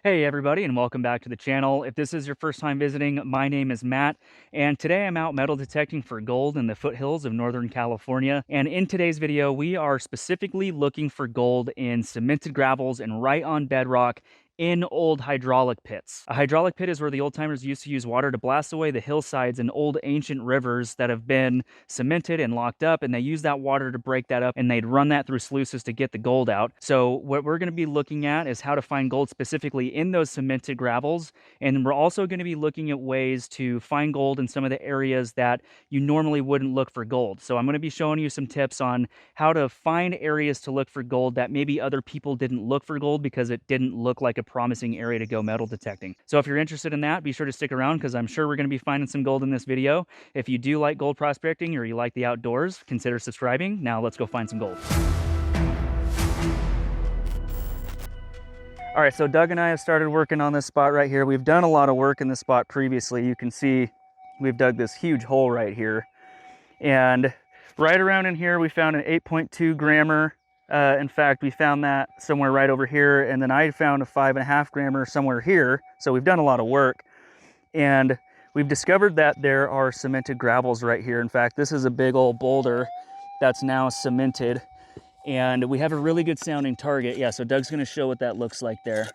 Hey everybody, and welcome back to the channel. If this is your first time visiting, my name is Matt, and today I'm out metal detecting for gold in the foothills of Northern California. And in today's video, we are specifically looking for gold in cemented gravels and right on bedrock in old hydraulic pits. A hydraulic pit is where the old timers used to use water to blast away the hillsides and old ancient rivers that have been cemented and locked up, and they use that water to break that up, and they'd run that through sluices to get the gold out. So what we're going to be looking at is how to find gold specifically in those cemented gravels, and we're also going to be looking at ways to find gold in some of the areas that you normally wouldn't look for gold. So I'm going to be showing you some tips on how to find areas to look for gold that maybe other people didn't look for gold because it didn't look like a promising area to go metal detecting. So if you're interested in that, be sure to stick around because I'm sure we're going to be finding some gold in this video. If you do like gold prospecting or you like the outdoors, consider subscribing. Now let's go find some gold. All right, so Doug and I have started working on this spot right here. We've done a lot of work in this spot previously. You can see we've dug this huge hole right here. And right around in here, we found an 8.2 grammer. In fact, we found that somewhere right over here. And then I found a 5.5 grammer somewhere here. So we've done a lot of work. And we've discovered that there are cemented gravels right here. In fact, this is a big old boulder that's now cemented. And we have a really good sounding target. Yeah, so Doug's gonna show what that looks like there.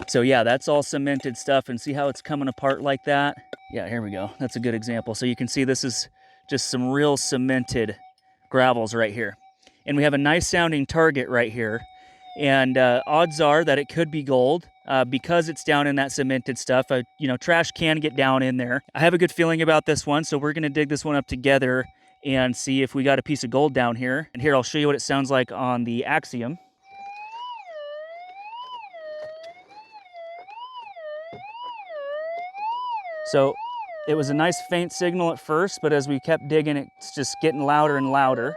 So yeah, that's all cemented stuff, and see how it's coming apart like that? Yeah, here we go. That's a good example. So you can see this is just some real cemented gravels right here. And we have a nice sounding target right here. And odds are that it could be gold because it's down in that cemented stuff. You know, trash can get down in there. I have a good feeling about this one, so we're gonna dig this one up together and see if we got a piece of gold down here. And here, I'll show you what it sounds like on the Axiom. So it was a nice faint signal at first, but as we kept digging, it's just getting louder and louder.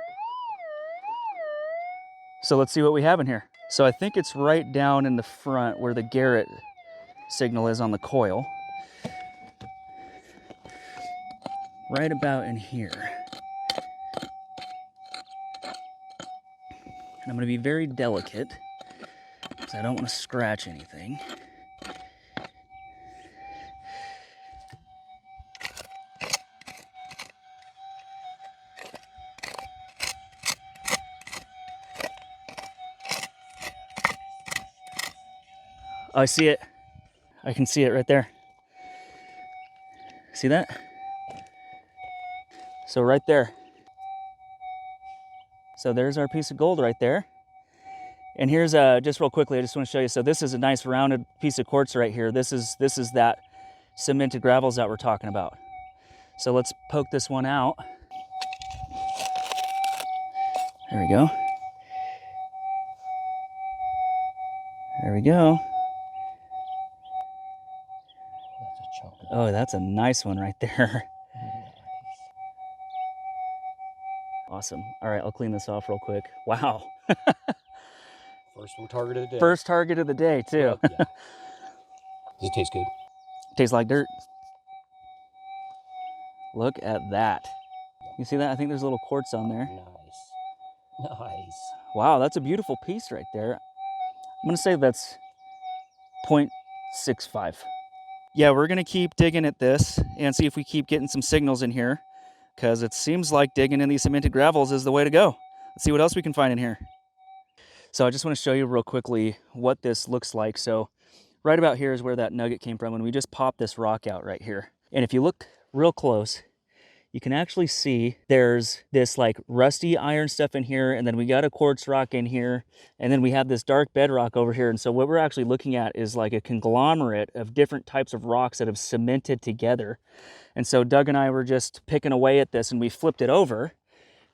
So let's see what we have in here. So I think it's right down in the front where the Garrett signal is on the coil. Right about in here. And I'm going to be very delicate because I don't want to scratch anything. Oh, I see it. I can see it right there. See that? So right there. So there's our piece of gold right there. And here's just real quickly, I just want to show you. So this is a nice rounded piece of quartz right here. This is that cemented gravels that we're talking about. So let's poke this one out. There we go. There we go. Oh, that's a nice one right there. Awesome. All right, I'll clean this off real quick. Wow. First target of the day. First target of the day, too. Well, yeah. Does it taste good? Tastes like dirt. Look at that. You see that? I think there's a little quartz on there. Nice. Nice. Wow, that's a beautiful piece right there. I'm going to say that's 0.65. Yeah, we're going to keep digging at this and see if we keep getting some signals in here, because it seems like digging in these cemented gravels is the way to go. Let's see what else we can find in here. So I just want to show you real quickly what this looks like. So right about here is where that nugget came from, and we just popped this rock out right here. And if you look real close, you can actually see there's this like rusty iron stuff in here, and then we got a quartz rock in here, and then we have this dark bedrock over here. And so what we're actually looking at is like a conglomerate of different types of rocks that have cemented together. And so Doug and I were just picking away at this, and we flipped it over,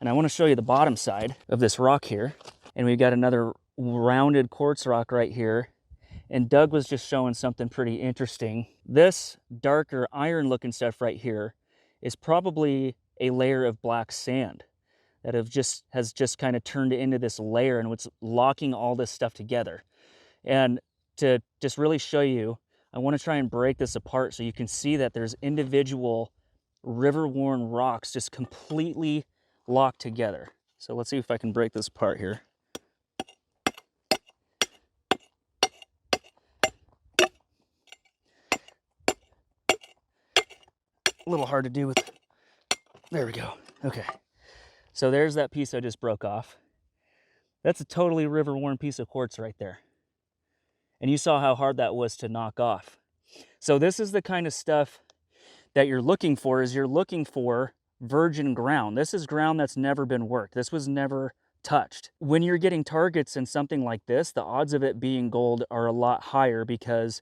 and I want to show you the bottom side of this rock here. And we've got another rounded quartz rock right here. And Doug was just showing something pretty interesting. This darker iron looking stuff right here is probably a layer of black sand that has just kind of turned into this layer, and what's locking all this stuff together. And to just really show you, I want to try and break this apart so you can see that there's individual river-worn rocks just completely locked together. So let's see if I can break this apart here. a little hard to do with, there we go. Okay, so there's that piece I just broke off. That's a totally river-worn piece of quartz right there. And you saw how hard that was to knock off. So this is the kind of stuff that you're looking for, is you're looking for virgin ground. This is ground that's never been worked. This was never touched. When you're getting targets in something like this, the odds of it being gold are a lot higher because,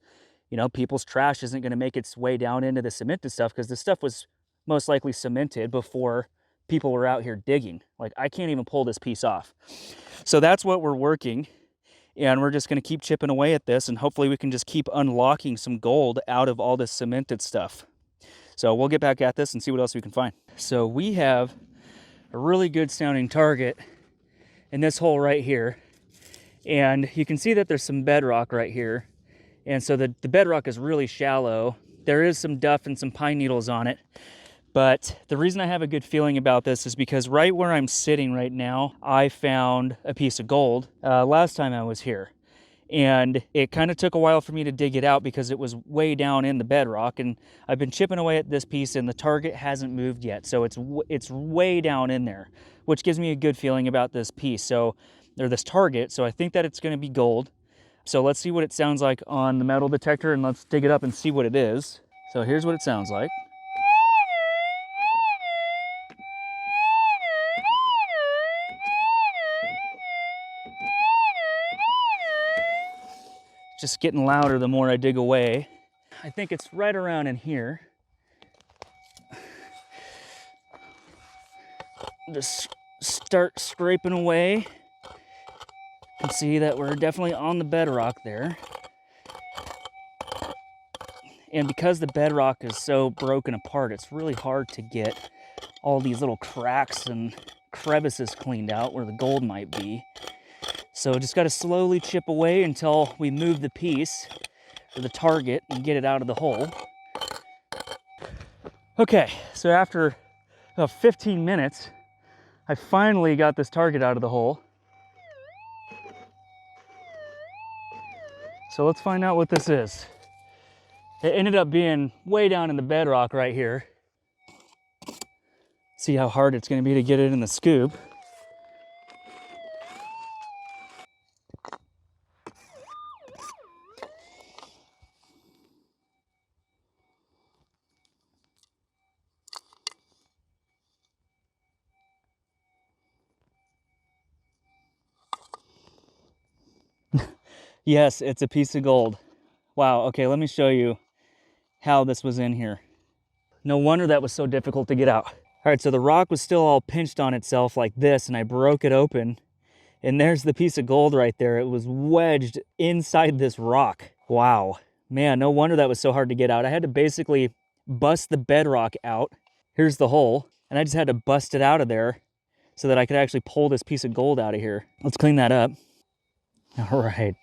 you know, people's trash isn't going to make its way down into the cemented stuff, because the stuff was most likely cemented before people were out here digging. Like, I can't even pull this piece off. So that's what we're working, and we're just going to keep chipping away at this, and hopefully we can just keep unlocking some gold out of all this cemented stuff. So we'll get back at this and see what else we can find. So we have a really good sounding target in this hole right here, and you can see that there's some bedrock right here, and so the bedrock is really shallow. There is some duff and some pine needles on it, but the reason I have a good feeling about this is because right where I'm sitting right now, I found a piece of gold last time I was here. And it kind of took a while for me to dig it out because it was way down in the bedrock, and I've been chipping away at this piece and the target hasn't moved yet. So it's way down in there, which gives me a good feeling about this piece. Or this target. So I think that it's going to be gold. So let's see what it sounds like on the metal detector, and let's dig it up and see what it is. So here's what it sounds like. Just getting louder the more I dig away. I think it's right around in here. Just start scraping away. You can see that we're definitely on the bedrock there. And because the bedrock is so broken apart, it's really hard to get all these little cracks and crevices cleaned out where the gold might be. So just got to slowly chip away until we move the piece or the target and get it out of the hole. Okay, so after about 15 minutes, I finally got this target out of the hole. So let's find out what this is. It ended up being way down in the bedrock right here. See how hard it's going to be to get it in the scoop. Yes, it's a piece of gold. Wow, okay, let me show you how this was in here. No wonder that was so difficult to get out. All right, so the rock was still all pinched on itself like this, and I broke it open, and there's the piece of gold right there. It was wedged inside this rock. Wow, man, no wonder that was so hard to get out. I had to basically bust the bedrock out. Here's the hole, and I just had to bust it out of there so that I could actually pull this piece of gold out of here. Let's clean that up. All right.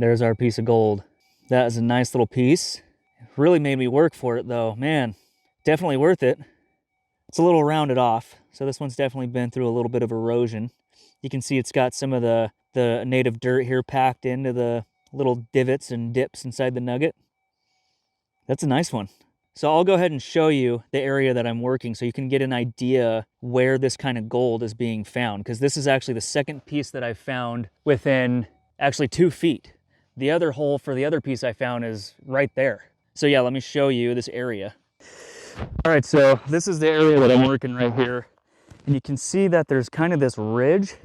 There's our piece of gold. That is a nice little piece. It really made me work for it though. Man, definitely worth it. It's a little rounded off, so this one's definitely been through a little bit of erosion. You can see it's got some of the native dirt here packed into the little divots and dips inside the nugget. That's a nice one. So I'll go ahead and show you the area that I'm working so you can get an idea where this kind of gold is being found, because this is actually the second piece that I've found within actually 2 feet. The other hole for the other piece I found is right there. So yeah, let me show you this area. All right, so this is the area that I'm working right here. And you can see that there's kind of this ridge,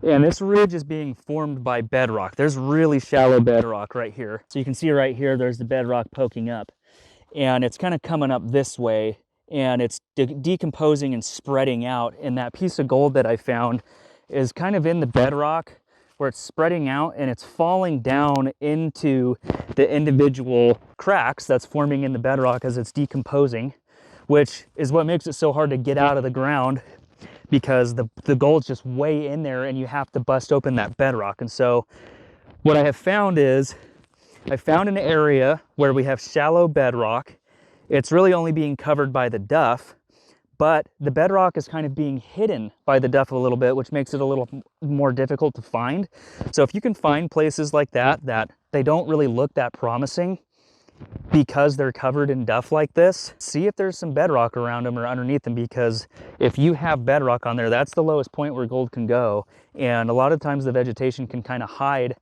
and this ridge is being formed by bedrock. There's really shallow bedrock right here. So you can see right here, there's the bedrock poking up, and it's kind of coming up this way, and it's decomposing and spreading out. And that piece of gold that I found is kind of in the bedrock, where it's spreading out and it's falling down into the individual cracks that's forming in the bedrock as it's decomposing, which is what makes it so hard to get out of the ground, because the gold's just way in there and you have to bust open that bedrock. And so what I have found is, I found an area where we have shallow bedrock. It's really only being covered by the duff, but the bedrock is kind of being hidden by the duff a little bit, which makes it a little more difficult to find. So if you can find places like that, that they don't really look that promising, because they're covered in duff like this, see if there's some bedrock around them or underneath them, because if you have bedrock on there, that's the lowest point where gold can go. And a lot of times the vegetation can kind of hide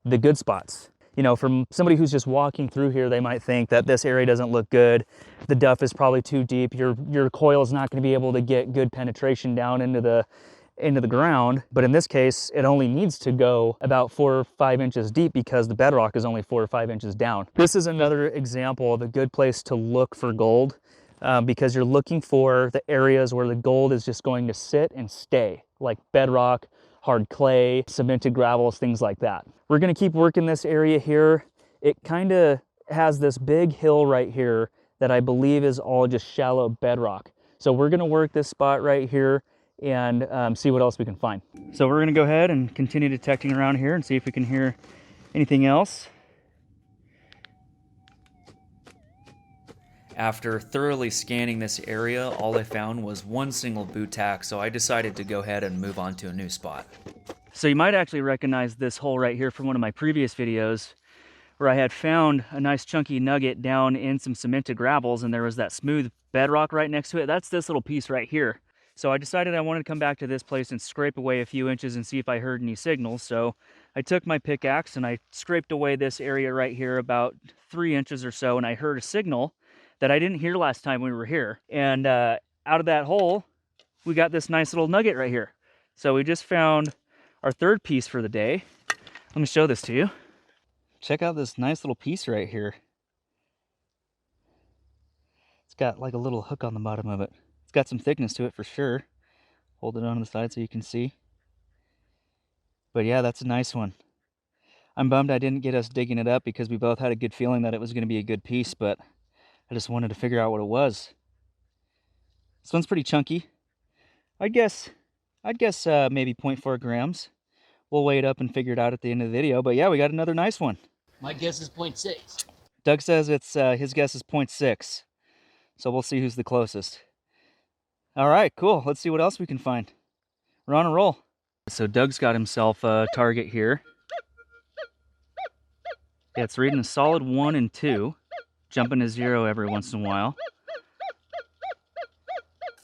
the good spots. You know, from somebody who's just walking through here, they might think that this area doesn't look good. The duff is probably too deep. Your coil is not going to be able to get good penetration down into the ground. But in this case, it only needs to go about 4 or 5 inches deep because the bedrock is only 4 or 5 inches down. This is another example of a good place to look for gold, because you're looking for the areas where the gold is just going to sit and stay, like bedrock, hard clay, cemented gravels, things like that. We're gonna keep working this area here. It kind of has this big hill right here that I believe is all just shallow bedrock. So we're gonna work this spot right here and see what else we can find. So we're gonna go ahead and continue detecting around here and see if we can hear anything else. After thoroughly scanning this area, all I found was one single boot tack, so I decided to go ahead and move on to a new spot. So you might actually recognize this hole right here from one of my previous videos where I had found a nice chunky nugget down in some cemented gravels, and there was that smooth bedrock right next to it. That's this little piece right here. So I decided I wanted to come back to this place and scrape away a few inches and see if I heard any signals. So I took my pickaxe and I scraped away this area right here about 3 inches or so, and I heard a signal that I didn't hear last time we were here. And out of that hole, we got this nice little nugget right here. So we just found our third piece for the day. Let me show this to you. Check out this nice little piece right here. It's got like a little hook on the bottom of it. It's got some thickness to it for sure. Hold it on the side so you can see. But yeah, that's a nice one. I'm bummed I didn't get us digging it up because we both had a good feeling that it was going to be a good piece, but I just wanted to figure out what it was. This one's pretty chunky. I'd guess maybe 0.4 grams. We'll weigh it up and figure it out at the end of the video. But yeah, we got another nice one. My guess is 0.6. Doug says it's his guess is 0.6. So we'll see who's the closest. All right, cool. Let's see what else we can find. We're on a roll. So Doug's got himself a target here. Yeah, it's reading a solid 1 and 2. Jumping to 0 every once in a while.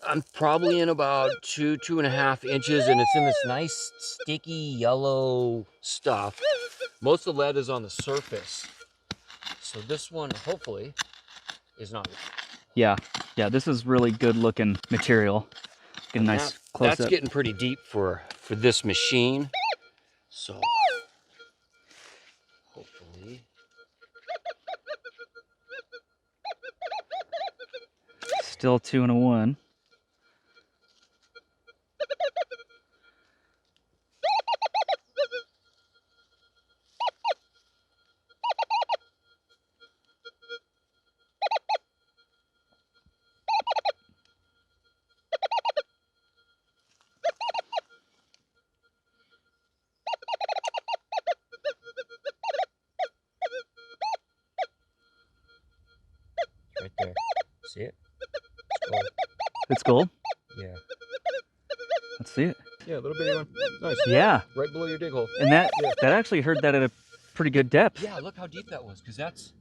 I'm probably in about 2.5 inches, and it's in this nice sticky yellow stuff. Most of the lead is on the surface. So this one, hopefully, is not. Yeah, this is really good looking material. Get a nice close up. That's getting pretty deep for this machine. So hopefully. Still 2 and a 1. Right there. See it? It's gold. It's gold? Yeah. Let's see it. Yeah, a little bitty one. Nice. Yeah. Right below your dig hole. And that actually heard that at a pretty good depth. Yeah, look how deep that was, because that's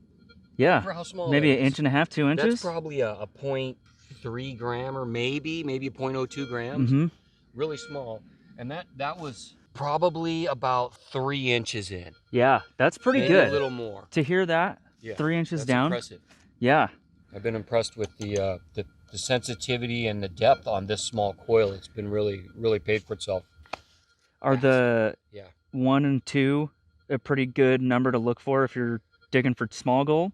Yeah. how small Maybe it an is. inch and a half, 2 inches. That's probably a 0.3 gram, or maybe 0.02 grams. Mm-hmm. Really small. And that was probably about 3 inches in. Yeah, that's pretty Maybe good. a little more. To hear that, Yeah, 3 inches that's down. Impressive. Yeah. I've been impressed with the sensitivity and the depth on this small coil. It's been really paid for itself. Are the Yeah. 1 and 2 a pretty good number to look for if you're digging for small gold?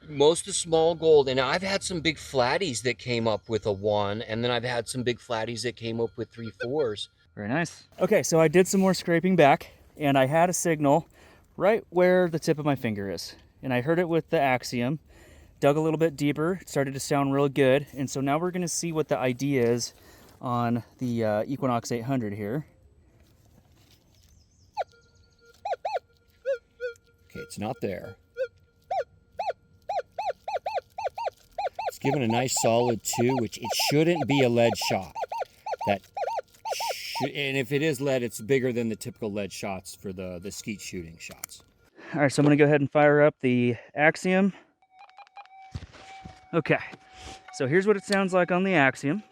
Most of small gold, and I've had some big flatties that came up with a 1, and then I've had some big flatties that came up with 3 4s. Very nice. Okay, so I did some more scraping back, and I had a signal right where the tip of my finger is. And I heard it with the Axiom. Dug a little bit deeper, it started to sound real good. And so now we're gonna see what the idea is on the Equinox 800 here. Okay, it's not there. It's given a nice solid 2, which it shouldn't be a lead shot. And if it is lead, it's bigger than the typical lead shots for the skeet shooting shots. All right, so I'm gonna go ahead and fire up the Axiom. Okay, so here's what it sounds like on the Axiom.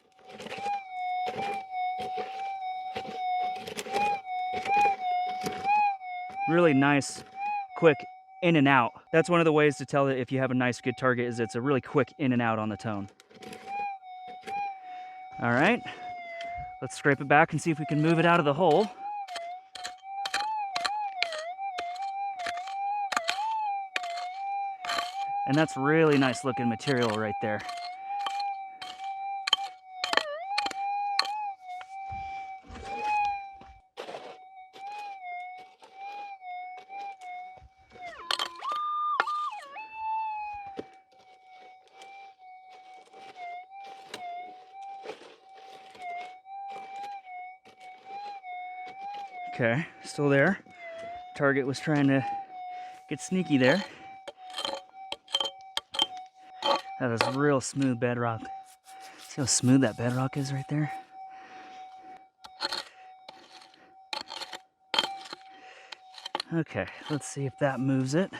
Really nice, quick in and out. That's one of the ways to tell that if you have a nice, good target is it's a really quick in and out on the tone. All right, let's scrape it back and see if we can move it out of the hole. And that's really nice looking material right there. Okay, still there. Target was trying to get sneaky there. That is real smooth bedrock. See how smooth that bedrock is right there? Okay, let's see if that moves it.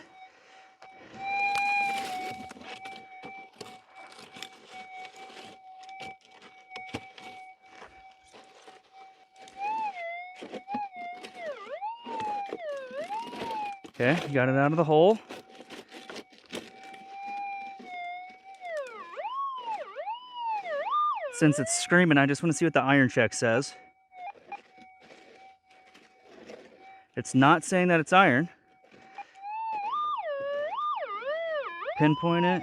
Okay, got it out of the hole. Since it's screaming, I just want to see what the iron check says. It's not saying that it's iron. Pinpoint it.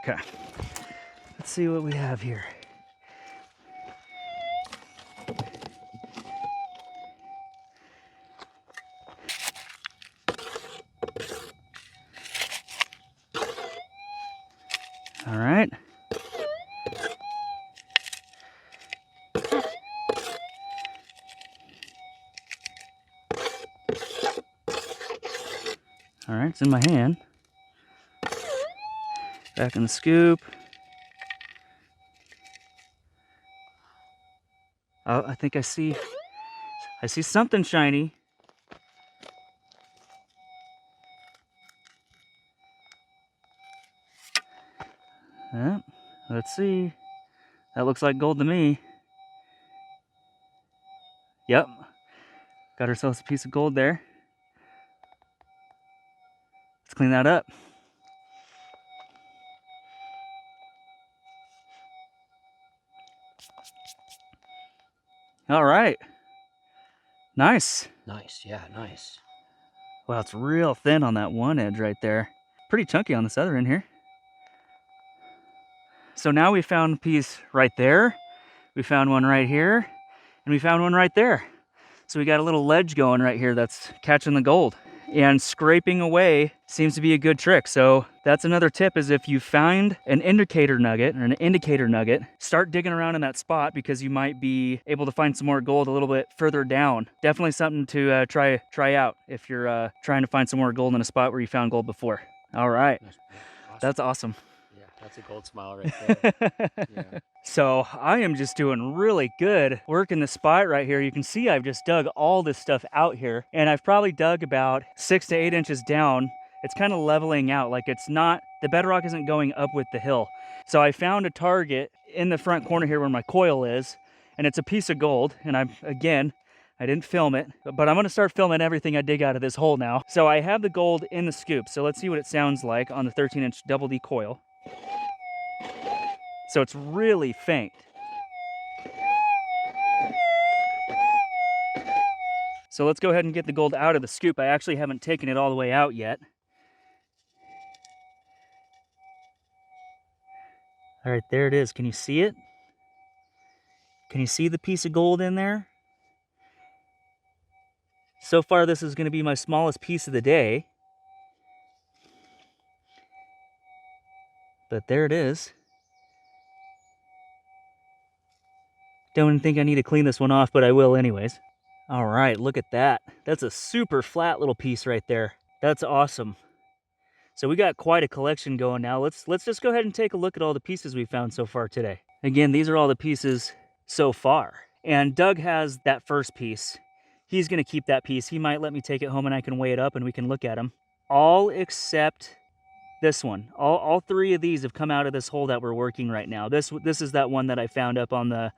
Okay, let's see what we have here. All right. All right, it's in my hand. Back in the scoop. Oh, I think I see something shiny. Yeah, let's see. That looks like gold to me. Yep. Got ourselves a piece of gold there. Let's clean that up. All right. Nice. Nice, yeah, nice. Wow, it's real thin on that one edge right there. Pretty chunky on this other end here. So now we found a piece right there. We found one right here. And we found one right there. So we got a little ledge going right here that's catching the gold. And scraping away seems to be a good trick. So that's another tip, is if you find an indicator nugget or an indicator nugget, start digging around in that spot, because you might be able to find some more gold a little bit further down. Definitely something to try out if you're trying to find some more gold in a spot where you found gold before. All right, Awesome. that's awesome. Yeah, that's a gold smile right there. Yeah. So I am just doing really good work in the spot right here. You can see I've just dug all this stuff out here, and I've probably dug about 6 to 8 inches down. It's kind of leveling out, like it's not, the bedrock isn't going up with the hill. So I found a target in the front corner here where my coil is, and it's a piece of gold. And I didn't film it, but I'm gonna start filming everything I dig out of this hole now. So I have the gold in the scoop. So let's see what it sounds like on the 13-inch double D coil. So it's really faint. So let's go ahead and get the gold out of the scoop. I actually haven't taken it all the way out yet. All right, there it is. Can you see it? Can you see the piece of gold in there? So far, this is going to be my smallest piece of the day. But there it is. Don't think I need to clean this one off, but I will anyways. All right, look at that. That's a super flat little piece right there. That's awesome. So we got quite a collection going now. Let's just go ahead and take a look at all the pieces we found so far today. Again, these are all the pieces so far. And Doug has that first piece. he's going to keep that piece. He might let me take it home and I can weigh it up and we can look at them. All except this one. All three of these have come out of this hole that we're working right now. This is that one that I found up on the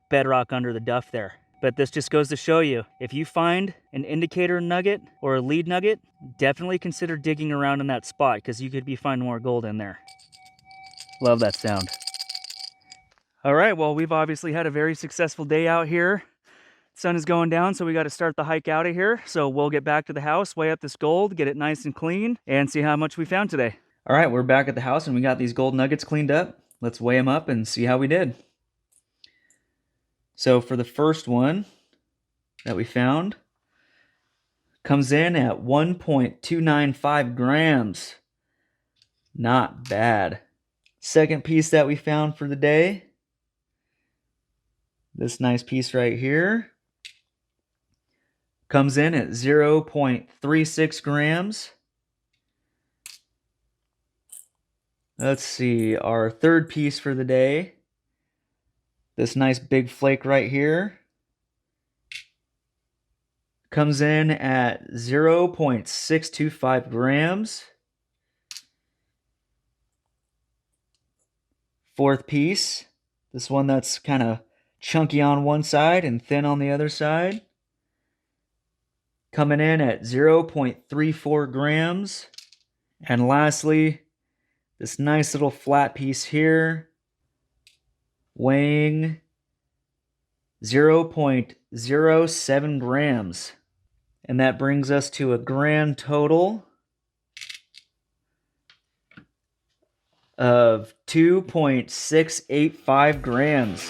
bedrock under the duff there. But this just goes to show you, if you find an indicator nugget or a lead nugget, definitely consider digging around in that spot because you could be finding more gold in there. Love that sound. All right, well, we've obviously had a very successful day out here. Sun is going down, so we got to start the hike out of here. So we'll get back to the house, weigh up this gold, get it nice and clean, and see how much we found today. All right, we're back at the house and we got these gold nuggets cleaned up. Let's weigh them up and see how we did. So for the first one that we found, comes in at 1.295 grams. Not bad. Second piece that we found for the day, this nice piece right here, comes in at 0.36 grams. Let's see, our third piece for the day, this nice big flake right here, comes in at 0.625 grams. Fourth piece, this one that's kind of chunky on one side and thin on the other side, coming in at 0.34 grams. And lastly, this nice little flat piece here, weighing 0.07 grams. And that brings us to a grand total of 2.685 grams.